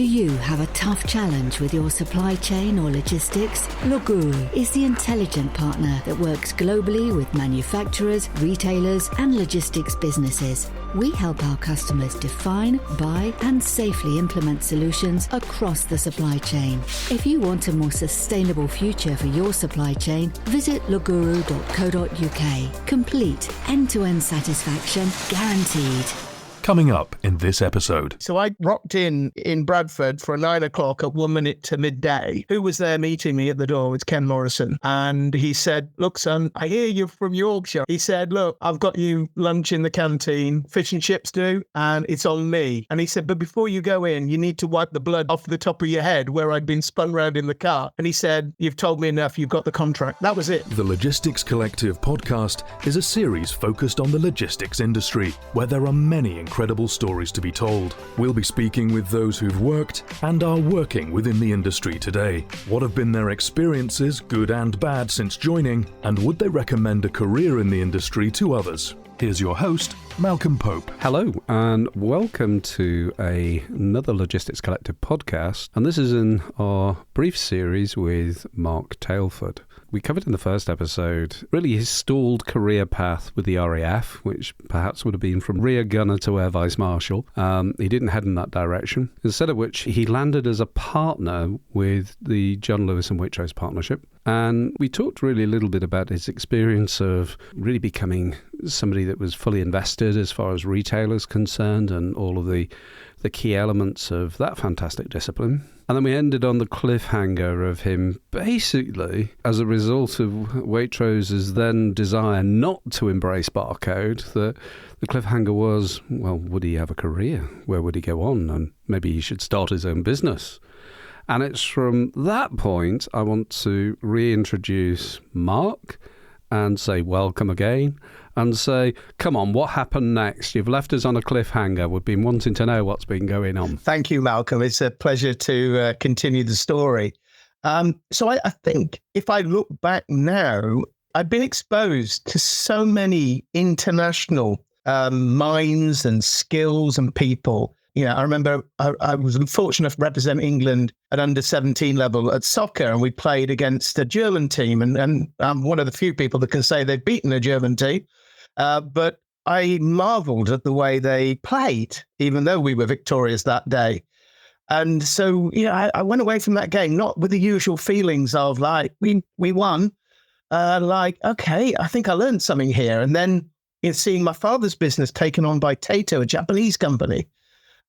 Do you have a tough challenge with your supply chain or logistics? Loguru is the intelligent partner that works globally with manufacturers, retailers, and logistics businesses. We help our customers define, buy, and safely implement solutions across the supply chain. If you want a more sustainable future for your supply chain, visit loguru.co.uk. Complete end-to-end satisfaction guaranteed. Coming up in this episode. So I rocked in Bradford for 9 o'clock at 1 minute to midday. Who was there meeting me at the door was Ken Morrison. And he said, look, son, I hear you're from Yorkshire. He said, look, I've got you lunch in the canteen, fish and chips do, and it's on me. And he said, but before you go in, you need to wipe the blood off the top of your head where I'd been spun round in the car. And he said, you've told me enough, you've got the contract. That was it. The Logistics Collective podcast is a series focused on the logistics industry, where there are many incredible stories to be told. We'll be speaking with those who've worked and are working within the industry today. What have been their experiences, good and bad, since joining, and would they recommend a career in the industry to others? Here's your host, Malcolm Pope. Hello, and welcome to another Logistics Collective podcast. And this is in our brief series with Mark Tailford. We covered in the first episode really his stalled career path with the RAF, which perhaps would have been from rear gunner to air vice marshal. He didn't head in that direction, instead of which he landed as a partner with the John Lewis and Waitrose partnership. And we talked really a little bit about his experience of really becoming somebody that was fully invested as far as retailers concerned and all of the key elements of that fantastic discipline. And then we ended on the cliffhanger of him basically, as a result of Waitrose's then desire not to embrace barcode, that the cliffhanger was, well, would he have a career? Where would he go on? And maybe he should start his own business. And it's from that point I want to reintroduce Mark and say welcome again and say, come on, what happened next? You've left us on a cliffhanger. We've been wanting to know what's been going on. Thank you, Malcolm. It's a pleasure to continue the story. So I think if I look back now, I've been exposed to so many international minds and skills and people. You know, I remember I was fortunate to represent England at under 17 level at soccer, and we played against a German team. And I'm one of the few people that can say they've beaten a German team. But I marveled at the way they played, even though we were victorious that day. And so, you know, I went away from that game, not with the usual feelings of like, we won, like, okay, I think I learned something here. And then seeing my father's business taken on by Taito, a Japanese company.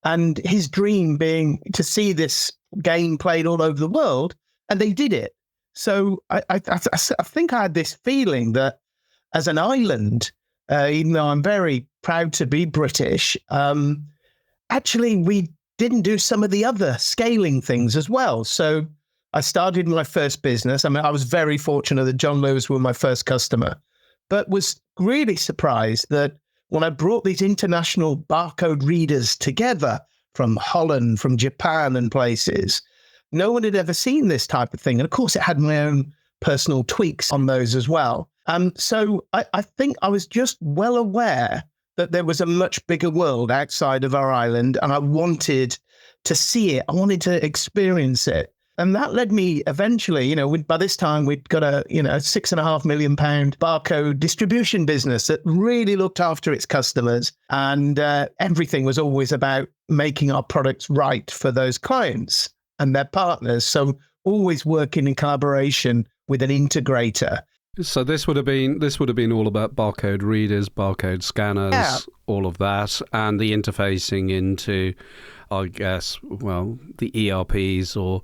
And his dream being to see this game played all over the world, and they did it. So I think I had this feeling that as an island, even though I'm very proud to be British, actually we didn't do some of the other scaling things as well. So I started my first business. I mean, I was very fortunate that John Lewis were my first customer, but was really surprised that when I brought these international barcode readers together from Holland, from Japan and places, no one had ever seen this type of thing. And of course, it had my own personal tweaks on those as well. So I think I was just well aware that there was a much bigger world outside of our island, and I wanted to see it. I wanted to experience it. And that led me eventually, by this time we'd got a, £6.5 million barcode distribution business that really looked after its customers. And everything was always about making our products right for those clients and their partners. So always working in collaboration with an integrator. So this would have been all about barcode readers, barcode scanners, all of that, and the interfacing into, I guess, the ERPs or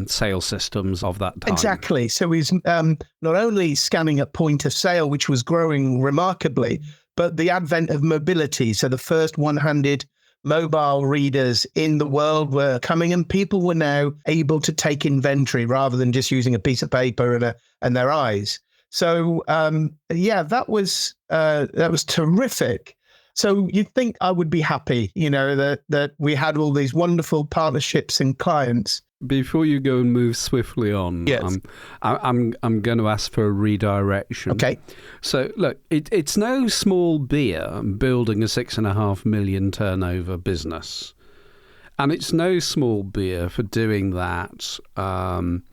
sales systems of that time. Exactly. So he's not only scanning at point of sale, which was growing remarkably, but the advent of mobility. So the first one-handed mobile readers in the world were coming, and people were now able to take inventory rather than just using a piece of paper and their eyes. So that was terrific. So you'd think I would be happy, that we had all these wonderful partnerships and clients. Before you go and move swiftly on, yes. I'm going to ask for a redirection. Okay. So look, it's no small beer building a 6.5 million turnover business. And it's no small beer for doing that. When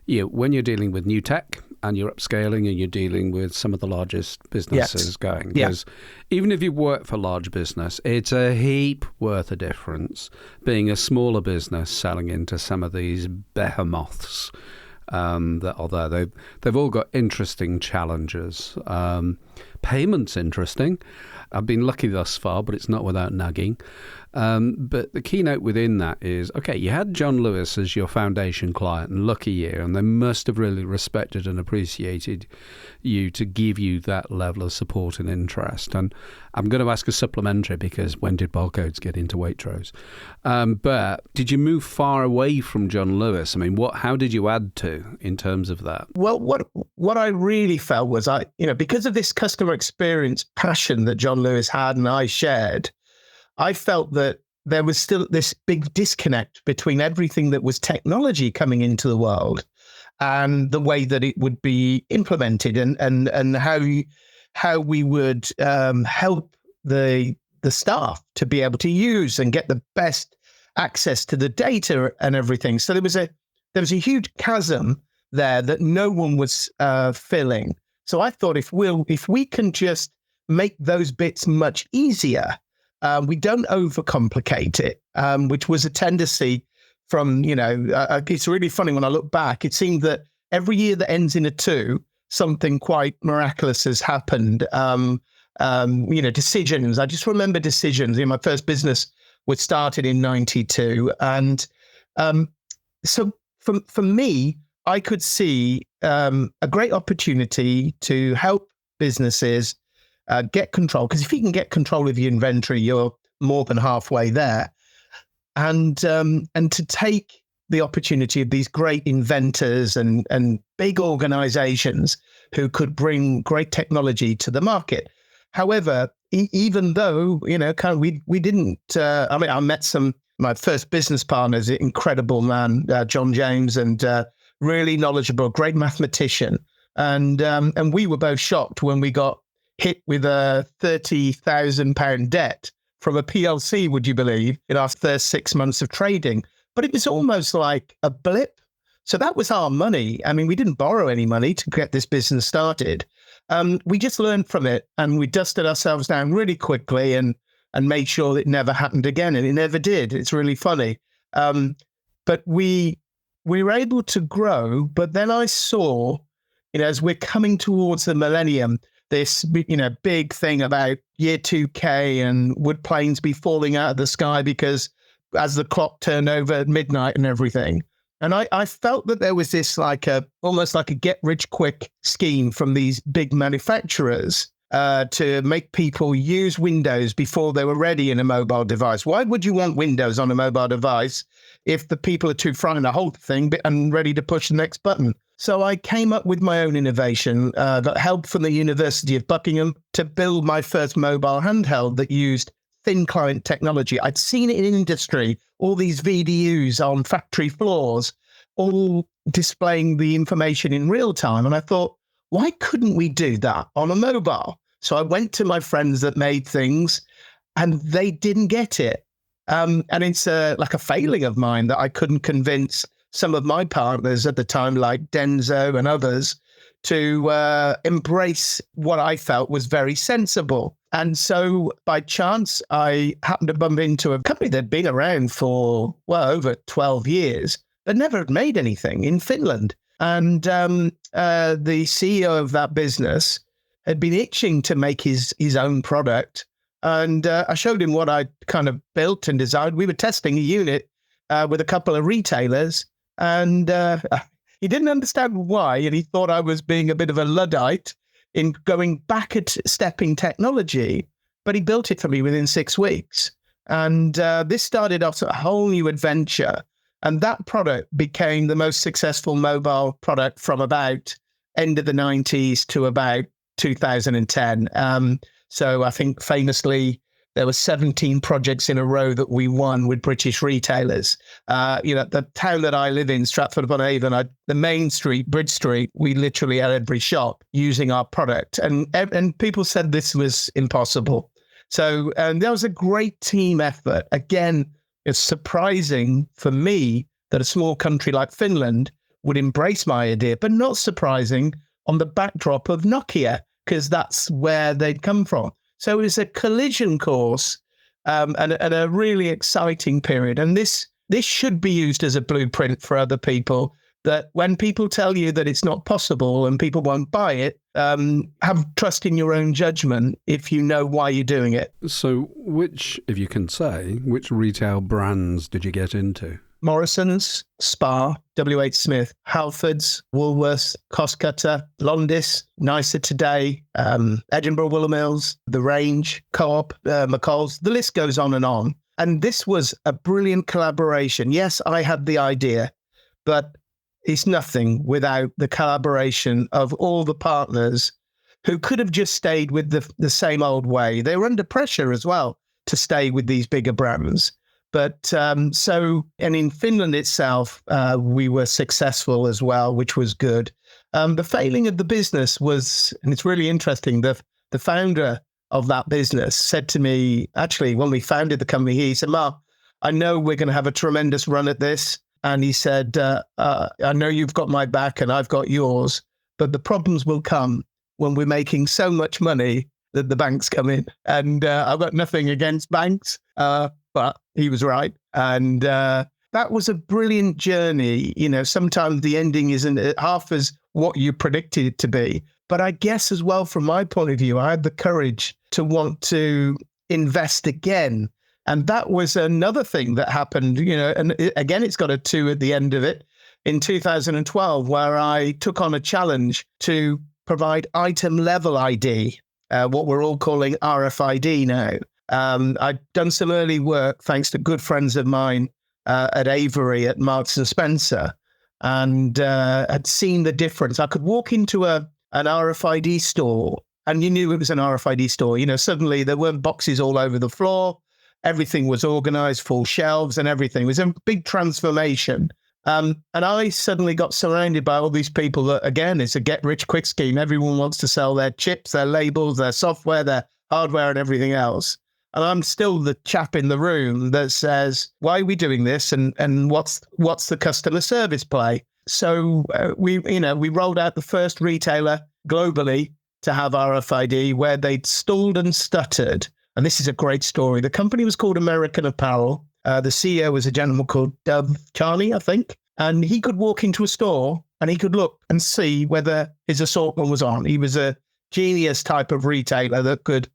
you're dealing with new tech and you're upscaling and you're dealing with some of the largest businesses going. Because even if you work for large business, it's a heap worth a difference being a smaller business selling into some of these behemoths that are there. They've all got interesting challenges. Payment's interesting. I've been lucky thus far, but it's not without nagging. But the keynote within that is, okay, you had John Lewis as your foundation client, and lucky you, and they must have really respected and appreciated you to give you that level of support and interest. And I'm going to ask a supplementary, because when did barcodes get into Waitrose? But did you move far away from John Lewis? I mean, how did you add to in terms of that? Well, what I really felt was because of this customer experience passion that John Lewis had and I shared, I felt that there was still this big disconnect between everything that was technology coming into the world and the way that it would be implemented and how we would help the staff to be able to use and get the best access to the data and everything. So there was a huge chasm there that no one was filling. So I thought if we can just make those bits much easier, we don't overcomplicate it, which was a tendency from, it's really funny when I look back. It seemed that every year that ends in a 2, something quite miraculous has happened. Decisions. I just remember decisions. My first business was started in 92. And so for me, I could see a great opportunity to help businesses get control, because if you can get control of your inventory, you're more than halfway there. And to take the opportunity of these great inventors and big organizations who could bring great technology to the market. However, even though, we didn't, I met my first business partners, incredible man, John James, and really knowledgeable, great mathematician. And we were both shocked when we got hit with a £30,000 debt from a PLC, would you believe, in our first 6 months of trading. But it was almost like a blip. So that was our money. I mean, we didn't borrow any money to get this business started. We just learned from it, and we dusted ourselves down really quickly and made sure that it never happened again. And it never did. It's really funny. But we were able to grow. But then I saw, as we're coming towards the millennium, this, big thing about year 2K and would planes be falling out of the sky because as the clock turned over at midnight and everything. And I felt that there was this almost like a get rich quick scheme from these big manufacturers to make people use Windows before they were ready in a mobile device. Why would you want Windows on a mobile device if the people are too frightened to hold the thing and ready to push the next button? So I came up with my own innovation, got help from the University of Buckingham to build my first mobile handheld that used thin client technology. I'd seen it in industry, all these VDUs on factory floors, all displaying the information in real time. And I thought, why couldn't we do that on a mobile? So I went to my friends that made things and they didn't get it. And it's like a failing of mine that I couldn't convince some of my partners at the time, like Denso and others, to embrace what I felt was very sensible. And so by chance, I happened to bump into a company that had been around for, over 12 years, but never had made anything in Finland. And the CEO of that business had been itching to make his own product. And I showed him what I kind of built and designed. We were testing a unit with a couple of retailers. And he didn't understand why, and he thought I was being a bit of a Luddite in going back at stepping technology, but he built it for me within 6 weeks. And this started off a whole new adventure, and that product became the most successful mobile product from about end of the 90s to about 2010. So I think famously, there were 17 projects in a row that we won with British retailers. The town that I live in, Stratford-upon-Avon, the main street, Bridge Street, we literally had every shop using our product. And people said this was impossible. So that was a great team effort. Again, It's surprising for me that a small country like Finland would embrace my idea, but not surprising on the backdrop of Nokia, because that's where they'd come from. So it was a collision course and a really exciting period. And this should be used as a blueprint for other people, that when people tell you that it's not possible and people won't buy it, have trust in your own judgment if you know why you're doing it. So which, if you can say, which retail brands did you get into? Morrisons, Spar, WH Smith, Halfords, Woolworths, Costcutter, Londis, Nicer Today, Edinburgh Woolamills, The Range, Co-op, McCall's. The list goes on and on. And this was a brilliant collaboration. Yes, I had the idea, but it's nothing without the collaboration of all the partners who could have just stayed with the same old way. They were under pressure as well to stay with these bigger brands. But and in Finland itself, we were successful as well, which was good. The failing of the business was, and it's really interesting, the founder of that business said to me, actually, when we founded the company, he said, Mark, I know we're going to have a tremendous run at this. And he said, I know you've got my back and I've got yours, but the problems will come when we're making so much money that the banks come in. And I've got nothing against banks, but he was right. And that was a brilliant journey. You know, sometimes the ending isn't half as what you predicted it to be. But I guess as well, from my point of view, I had the courage to want to invest again. And that was another thing that happened, you know, and again, it's got a 2 at the end of it, in 2012, where I took on a challenge to provide item level ID, what we're all calling RFID now. I'd done some early work, thanks to good friends of mine at Avery at Marks and Spencer, and had seen the difference. I could walk into an RFID store and you knew it was an RFID store. You know, suddenly there weren't boxes all over the floor. Everything was organized, full shelves and everything. It was a big transformation. And I suddenly got surrounded by all these people that, again, it's a get-rich-quick scheme. Everyone wants to sell their chips, their labels, their software, their hardware and everything else. And I'm still the chap in the room that says, why are we doing this? And what's the customer service play? So we rolled out the first retailer globally to have RFID, where they'd stalled and stuttered. And this is a great story. The company was called American Apparel. The CEO was a gentleman called Dove Charlie, I think. And he could walk into a store and he could look and see whether his assortment was on. He was a genius type of retailer that could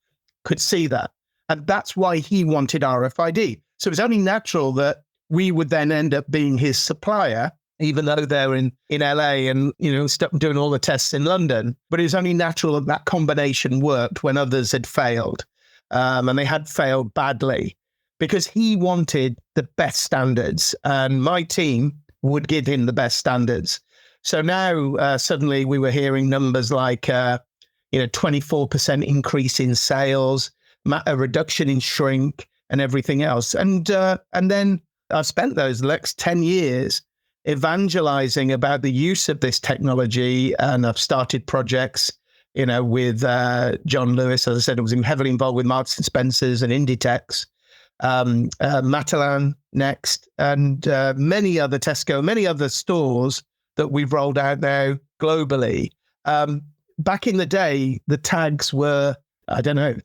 see that. And that's why he wanted RFID. So it was only natural that we would then end up being his supplier, even though they're in LA and, you know, doing all the tests in London. But it was only natural that that combination worked when others had failed. And they had failed badly, because he wanted the best standards and my team would give him the best standards. So now suddenly we were hearing numbers like, 24% increase in sales, a reduction in shrink and everything else. And then I've spent those next 10 years evangelizing about the use of this technology. And I've started projects, you know, with John Lewis. As I said, I was heavily involved with Marks and Spencer's and Inditex, Matalan next, and many other Tesco, many other stores that we've rolled out now globally. Back in the day, the tags were, I don't know,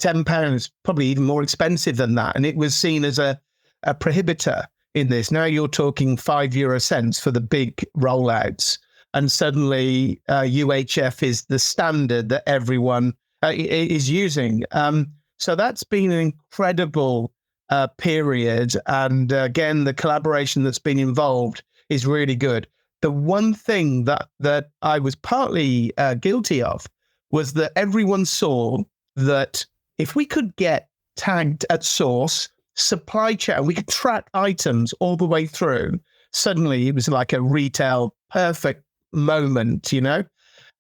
£10, probably even more expensive than that. And it was seen as a prohibitor in this. Now you're talking 5 euro cents for the big rollouts. And suddenly UHF is the standard that everyone is using. So that's been an incredible period. And again, the collaboration that's been involved is really good. The one thing that I was partly guilty of was that everyone saw that if we could get tagged at source, supply chain, we could track items all the way through. Suddenly it was like a retail perfect moment, you know,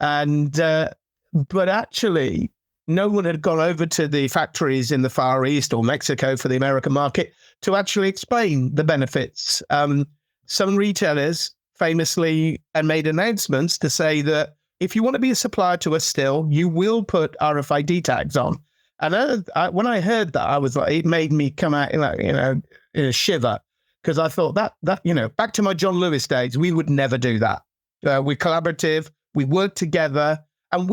and but actually no one had gone over to the factories in the Far East or Mexico for the American market to actually explain the benefits. Some retailers famously made announcements to say that if you want to be a supplier to us still, you will put RFID tags on. And when I heard that, I was like, it made me come out in a shiver, because I thought that back to my John Lewis days, we would never do that. We're collaborative, we work together, and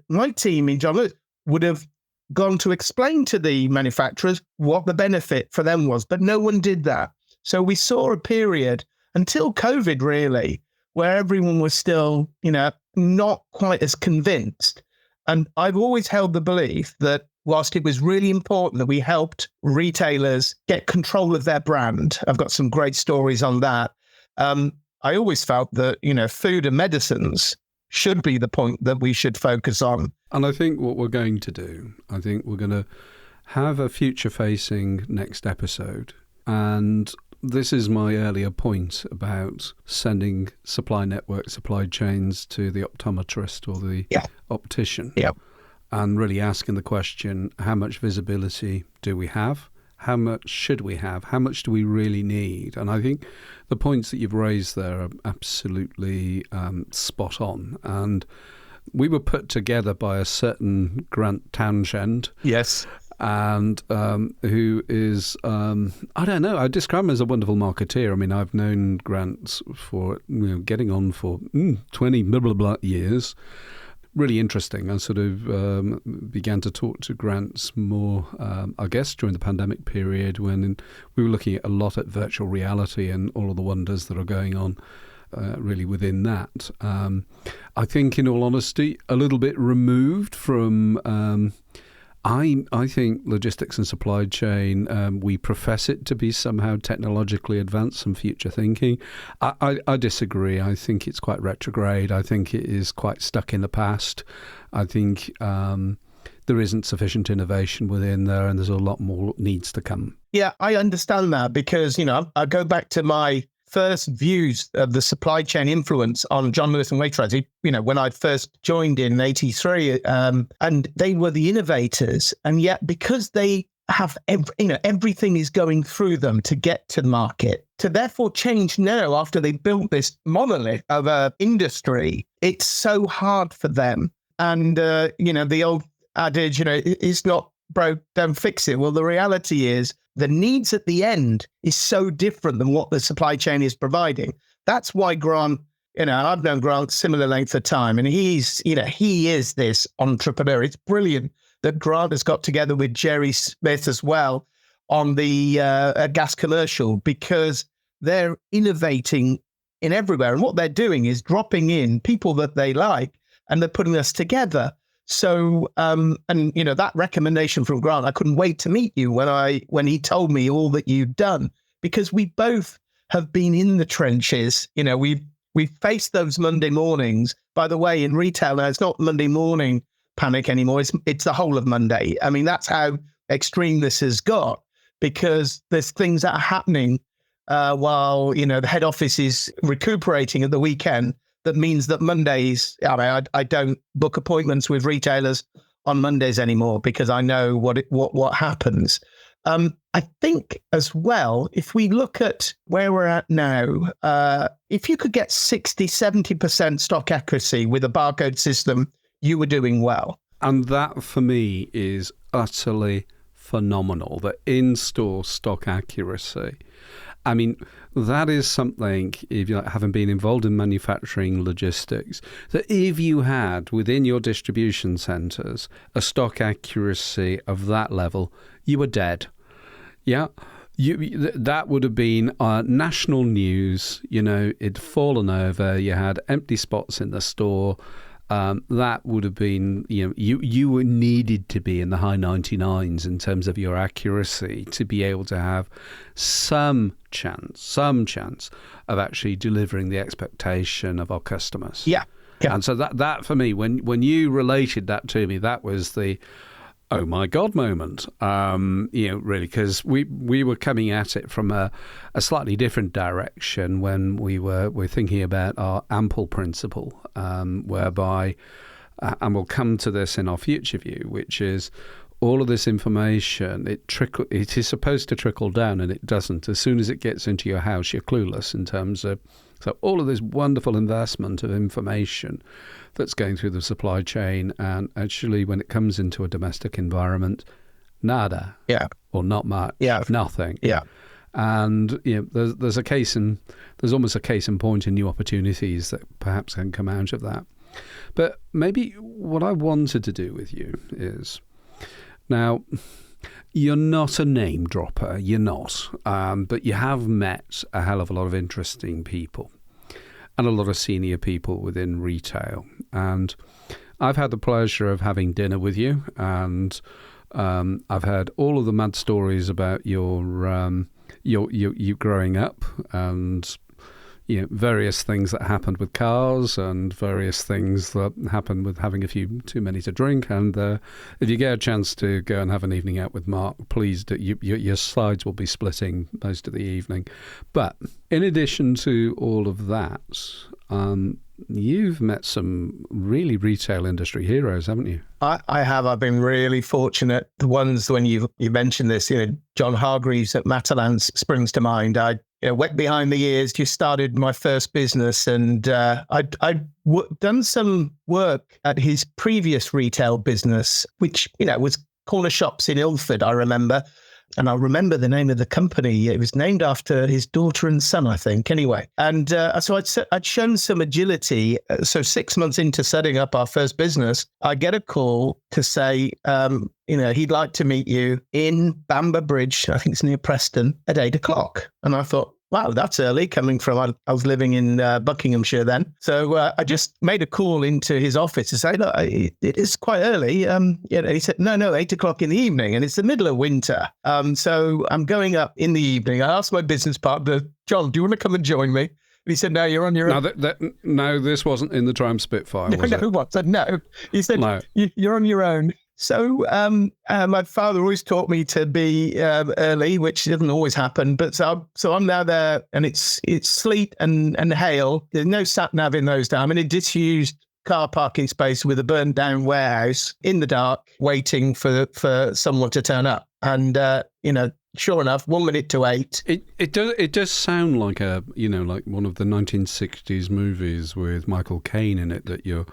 my team in John Lewis would have gone to explain to the manufacturers what the benefit for them was, but no one did that. So we saw a period until COVID, really, where everyone was still, not quite as convinced. And I've always held the belief that whilst it was really important that we helped retailers get control of their brand, I've got some great stories on that. I always felt that, food and medicines should be the point that we should focus on. And I think what we're going to do, we're going to have a future-facing next episode. And this is my earlier point about sending supply network, supply chains to the optometrist or the optician. Yeah. And really asking the question, how much visibility do we have? How much should we have? How much do we really need? And I think the points that you've raised there are absolutely spot on. And we were put together by a certain Grant Townshend. Yes. And who is, I don't know, I describe him as a wonderful marketeer. I mean, I've known Grant for, getting on for 20 blah, blah, blah years. Really interesting. I sort of began to talk to Grant more, I guess, during the pandemic period when we were looking a lot at virtual reality and all of the wonders that are going on really within that. I think, in all honesty, a little bit removed from... I think logistics and supply chain, we profess it to be somehow technologically advanced and future thinking. I disagree. I think it's quite retrograde. I think it is quite stuck in the past. I think there isn't sufficient innovation within there, and there's a lot more needs to come. Yeah, I understand that, because, I go back to my first views of the supply chain influence on John Lewis and Waitrose, when I first joined in 83, and they were the innovators. And yet, because they have, everything is going through them to get to the market, to therefore change now after they built this monolith of an industry, it's so hard for them. And, the old adage, it's not broke, don't fix it. Well, the reality is, the needs at the end is so different than what the supply chain is providing. That's why Grant, I've known Grant similar length of time, and he is this entrepreneur. It's brilliant that Grant has got together with Jerry Smith as well on the gas commercial, because they're innovating in everywhere. And what they're doing is dropping in people that they like, and they're putting us together. So, that recommendation from Grant, I couldn't wait to meet you when he told me all that you'd done, because we both have been in the trenches. We've faced those Monday mornings. By the way, in retail now, it's not Monday morning panic anymore. It's the whole of Monday. I mean, that's how extreme this has got, because there's things that are happening while, the head office is recuperating at the weekend. That means that Mondays, I don't book appointments with retailers on Mondays anymore, because I know what happens. I think as well, if we look at where we're at now, if you could get 60-70% stock accuracy with a barcode system, you were doing well. And that, for me, is utterly phenomenal, the in-store stock accuracy. I mean, that is something, if you haven't been involved in manufacturing logistics, that if you had within your distribution centres a stock accuracy of that level, you were dead. Yeah, that would have been national news. It'd fallen over. You had empty spots in the store. That would have been, you needed to be in the high 99s in terms of your accuracy to be able to have some chance of actually delivering the expectation of our customers. Yeah. And so that for me, when you related that to me, that was the oh my God moment, really, because we were coming at it from a slightly different direction when we're thinking about our ample principle, whereby, and we'll come to this in our future view, which is all of this information, it is supposed to trickle down, and it doesn't. As soon as it gets into your house, you're clueless in terms of, so all of this wonderful investment of information that's going through the supply chain, and actually when it comes into a domestic environment, nada. Yeah. Or not much. Yeah. Nothing. Yeah. And there's almost a case in point in new opportunities that perhaps can come out of that. But maybe what I wanted to do with you is, now, you're not a name dropper, you're not, but you have met a hell of a lot of interesting people and a lot of senior people within retail. And I've had the pleasure of having dinner with you, and I've heard all of the mad stories about your growing up, and various things that happened with cars, and various things that happened with having a few too many to drink. And if you get a chance to go and have an evening out with Mark, please do. Your sides will be splitting most of the evening. But in addition to all of that, you've met some really retail industry heroes, haven't you? I have. I've been really fortunate. The ones, when you mentioned this, John Hargreaves at Matalan springs to mind. I went behind the years, just started my first business, and I'd done some work at his previous retail business, which was corner shops in Ilford, I remember. And I remember the name of the company. It was named after his daughter and son, I think, anyway. And so I'd shown some agility. So 6 months into setting up our first business, I get a call to say, he'd like to meet you in Bamber Bridge, I think it's near Preston, at 8:00. And I thought, wow, that's early, coming from, I was living in Buckinghamshire then. So I just made a call into his office to say, look, it is quite early. And he said, no, 8:00 in the evening, and it's the middle of winter. So I'm going up in the evening. I asked my business partner, John, do you want to come and join me? He said, no, you're on your own. No, this wasn't in the Triumph Spitfire, was it? No. He said, no. You're on your own. So my father always taught me to be early, which doesn't always happen. But so I'm now there, and it's sleet and hail. There's no sat-nav in those days. I'm in a disused car parking space with a burned down warehouse in the dark, waiting for someone to turn up. And sure enough, 1 minute to 8. It does sound like like one of the 1960s movies with Michael Caine in it, that you're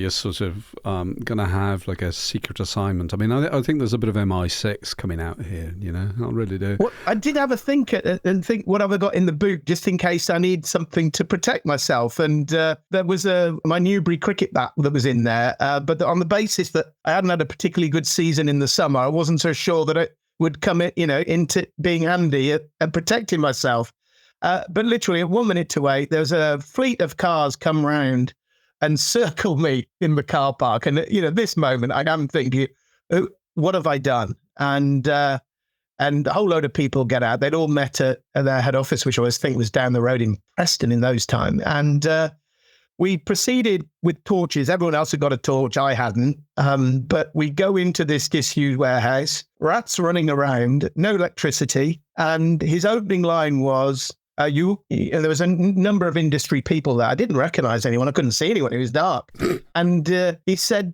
sort of going to have like a secret assignment. I mean, I think there's a bit of MI6 coming out here, I really do. Well, I did have a think and think, what have I got in the boot just in case I need something to protect myself? And there was my Newbury cricket bat that was in there. But on the basis that I hadn't had a particularly good season in the summer, I wasn't so sure that it would come into being handy at protecting myself. But literally at 1 minute to 8, there was a fleet of cars come round and circle me in the car park. And, this moment, I am thinking, what have I done? And a whole load of people get out. They'd all met at their head office, which I always think was down the road in Preston in those times. And we proceeded with torches. Everyone else had got a torch. I hadn't. But we go into this disused warehouse, rats running around, no electricity. And his opening line was, there was a number of industry people there. I didn't recognize anyone. I couldn't see anyone. It was dark. And he said,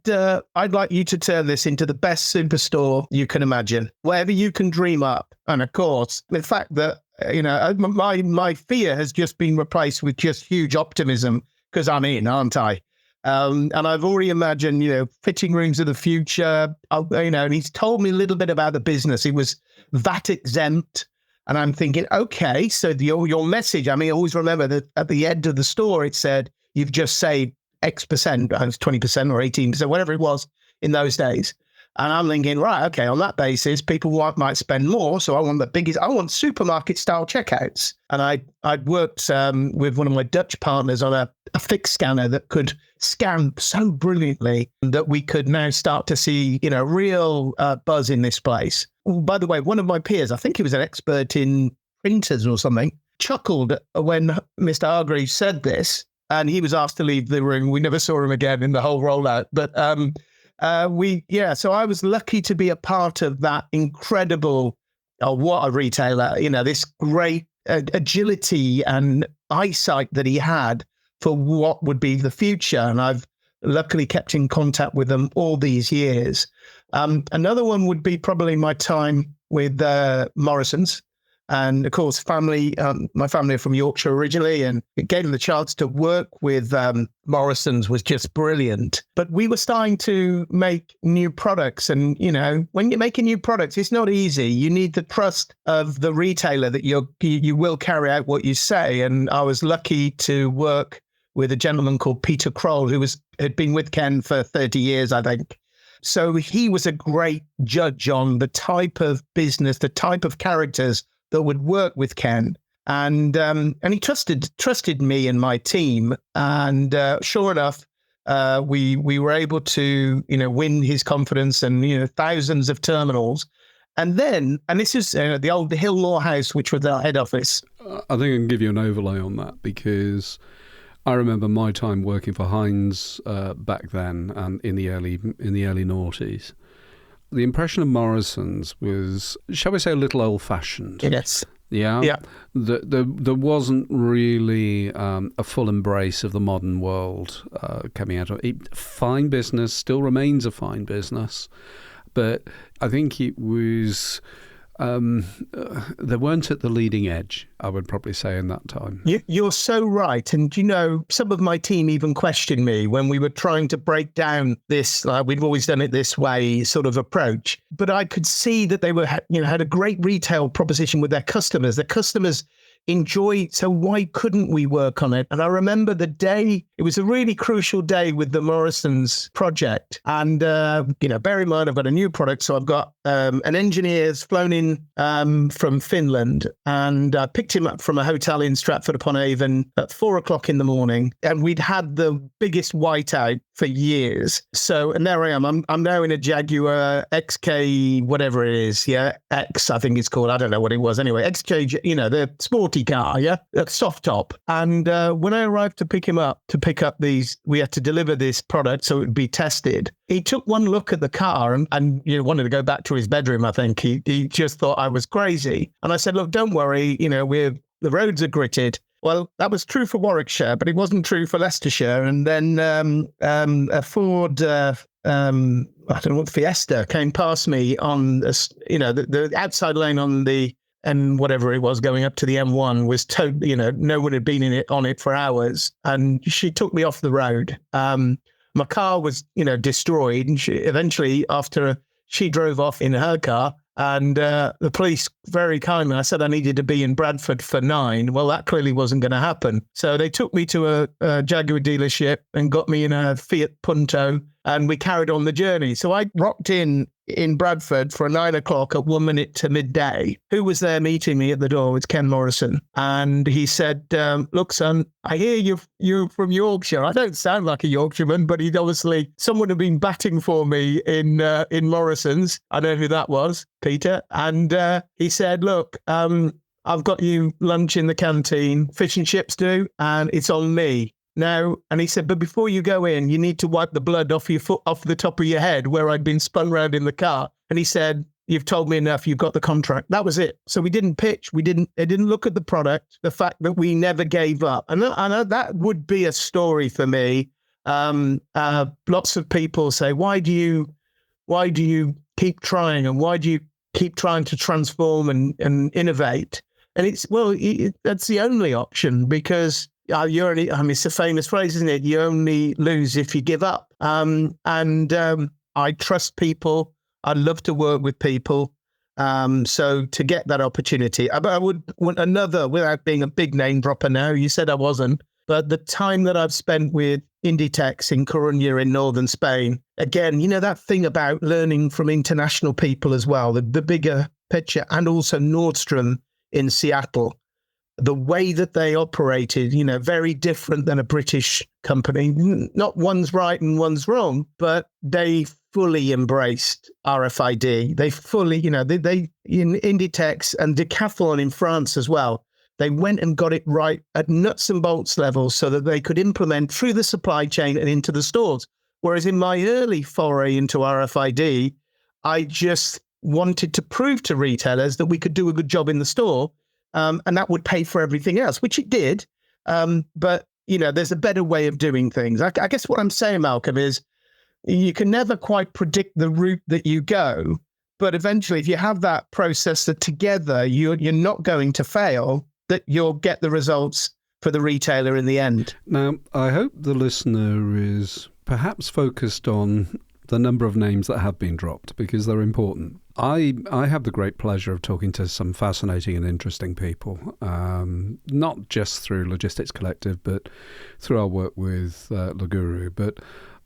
I'd like you to turn this into the best superstore you can imagine, wherever you can dream up. And of course, the fact that, my fear has just been replaced with just huge optimism, because I'm in, aren't I? And I've already imagined, fitting rooms of the future, and he's told me a little bit about the business. It was VAT exempt. And I'm thinking, okay, so your message, I always remember that at the end of the store, it said, you've just saved X percent, it was 20% or 18%, whatever it was in those days. And I'm thinking, right, okay, on that basis, people might spend more. So I want supermarket style checkouts. And I'd worked with one of my Dutch partners on a fixed scanner that could scan so brilliantly that we could now start to see, real buzz in this place. By the way, one of my peers, I think he was an expert in printers or something, chuckled when Mr. Hargreaves said this, and he was asked to leave the room. We never saw him again in the whole rollout. But so I was lucky to be a part of that incredible, what a retailer, this great agility and eyesight that he had for what would be the future. And I've luckily kept in contact with them all these years. Another one would be probably my time with Morrisons. And of course, my family are from Yorkshire originally, and getting the chance to work with Morrisons was just brilliant. But we were starting to make new products. And, when you're making new products, it's not easy. You need the trust of the retailer that you will carry out what you say. And I was lucky to work with a gentleman called Peter Kroll, who had been with Ken for 30 years, I think. So he was a great judge on the type of business, the type of characters that would work with Ken, and he trusted me and my team, and sure enough, we were able to win his confidence, and thousands of terminals, and this is the old Hill Law House, which was our head office. I think I can give you an overlay on that, because I remember my time working for Heinz back then, and in the early noughties. The impression of Morrisons was, shall we say, a little old-fashioned. Yes. Yeah? Yeah. There wasn't really a full embrace of the modern world coming out of it. Fine business, still remains a fine business, but I think it was... they weren't at the leading edge, I would probably say, in that time. You're so right. And, some of my team even questioned me when we were trying to break down this, we've always done it this way sort of approach. But I could see that they had a great retail proposition with their customers. Their customers enjoy, so why couldn't we work on it? And I remember the day, it was a really crucial day with the Morrisons project. And, bear in mind, I've got a new product. So I've got an engineer's flown in from Finland, and I picked him up from a hotel in Stratford-upon-Avon at 4:00 in the morning. And we'd had the biggest whiteout for years. So, and there I am. I'm now in a Jaguar XK, whatever it is. Yeah. X, I think it's called. I don't know what it was. Anyway, XJ, the sporty car. Yeah. A soft top. And when I arrived to pick him up, to pick up these, we had to deliver this product so it would be tested. He took one look at the car and wanted to go back to his bedroom, I think. He just thought I was crazy. And I said, look, don't worry. The roads are gritted. Well, that was true for Warwickshire, but it wasn't true for Leicestershire. And then a Ford, I don't know what, Fiesta came past me on, the outside lane on the M, whatever it was, going up to the M1 was totally, no one had been on it for hours. And she took me off the road. My car was, destroyed. And eventually, after she drove off in her car, and the police very kindly, I said I needed to be in Bradford for 9. Well, that clearly wasn't going to happen. So they took me to a Jaguar dealership and got me in a Fiat Punto, and we carried on the journey. So I rocked in Bradford for 9:00 at 1 minute to midday. Who was there meeting me at the door was Ken Morrison. And he said, look, son, I hear you're from Yorkshire. I don't sound like a Yorkshireman, but he'd obviously, someone had been batting for me in Morrisons. I know who that was, Peter. And he said, look, I've got you lunch in the canteen, fish and chips do, and it's on me. Now, and he said, but before you go in, you need to wipe the blood off your foot, off the top of your head where I'd been spun round in the car. And he said, you've told me enough. You've got the contract. That was it. So we didn't pitch. They didn't look at the product, the fact that we never gave up. And that would be a story for me. Lots of people say, why do you keep trying? And why do you keep trying to transform and innovate? And that's the only option, because it's a famous phrase, isn't it? You only lose if you give up. I trust people. I love to work with people. So to get that opportunity, I would want another, without being a big name dropper now, you said I wasn't, but the time that I've spent with Inditex in Coruña in northern Spain, again, that thing about learning from international people as well, the bigger picture, and also Nordstrom in Seattle. The way that they operated, very different than a British company. Not one's right and one's wrong, but they fully embraced RFID. They fully, they in Inditex and Decathlon in France as well, they went and got it right at nuts and bolts level so that they could implement through the supply chain and into the stores. Whereas in my early foray into RFID, I just wanted to prove to retailers that we could do a good job in the store. And that would pay for everything else, which it did. But, there's a better way of doing things. I guess what I'm saying, Malcolm, is You can never quite predict the route that you go, but eventually if you have that process that together you're not going to fail, that you'll get the results for the retailer in the end. Now, I hope the listener is perhaps focused on the number of names that have been dropped, because they're important. I have the great pleasure of talking to some fascinating and interesting people, not just through Logistics Collective, but through our work with Loguru. But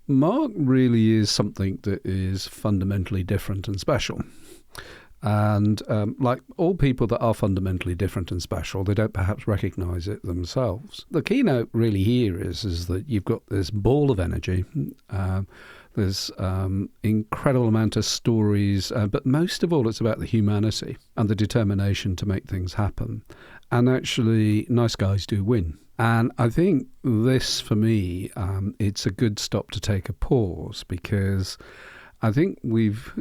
Mark really is something that is fundamentally different and special. And like all people that are fundamentally different and special, they don't perhaps recognise it themselves. The keynote really here is that you've got this ball of energy. There's incredible amount of stories, but most of all, it's about the humanity and the determination to make things happen. And actually, nice guys do win. And I think this, for me, it's a good stop to take a pause, because I think we've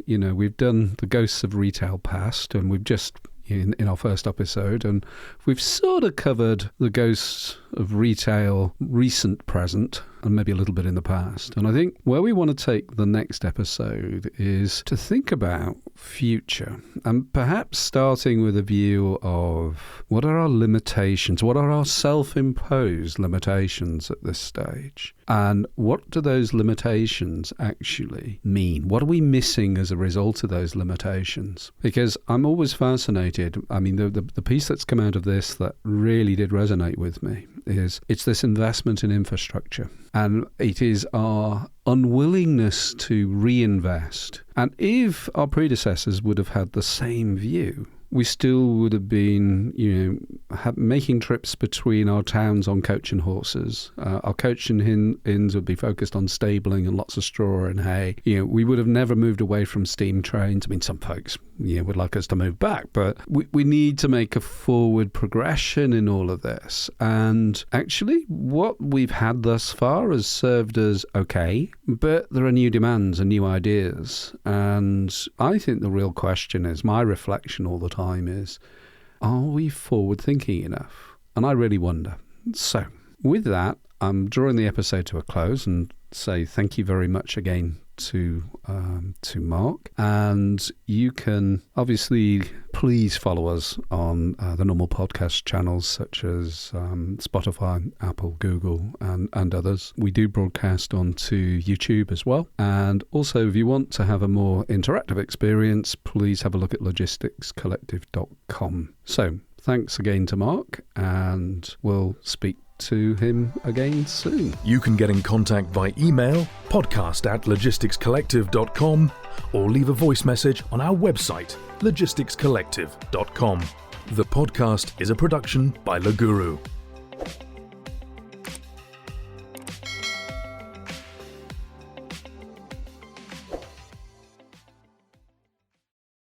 done the Ghosts of Retail Past, and we've just in our first episode, and we've sort of covered the Ghosts of Retail recent, present, and maybe a little bit in the past. And I think where we want to take the next episode is to think about future, and perhaps starting with a view of what are our limitations, what are our self-imposed limitations at this stage, and what do those limitations actually mean? What are we missing as a result of those limitations? Because I'm always fascinated. I mean, the piece that's come out of this that really did resonate with me is it's this investment in infrastructure. And it is our unwillingness to reinvest. And if our predecessors would have had the same view, we still would have been, making trips between our towns on coach and horses. Our coach and inns would be focused on stabling and lots of straw and hay. We would have never moved away from steam trains. I mean, some folks, would like us to move back, but we need to make a forward progression in all of this. And actually, what we've had thus far has served us okay, but there are new demands and new ideas. And I think the real question is, my reflection all the time is, are we forward thinking enough? And I really wonder. So with that, I'm drawing the episode to a close and say thank you very much again to Mark. And you can obviously please follow us on the normal podcast channels such as Spotify, Apple, Google, and others. We do broadcast onto YouTube as well. And also, if you want to have a more interactive experience, please have a look at logisticscollective.com. So thanks again to Mark, and we'll speak to him again soon. You can get in contact by email, podcast@logisticscollective.com, or leave a voice message on our website, logisticscollective.com. The podcast is a production by Loguru.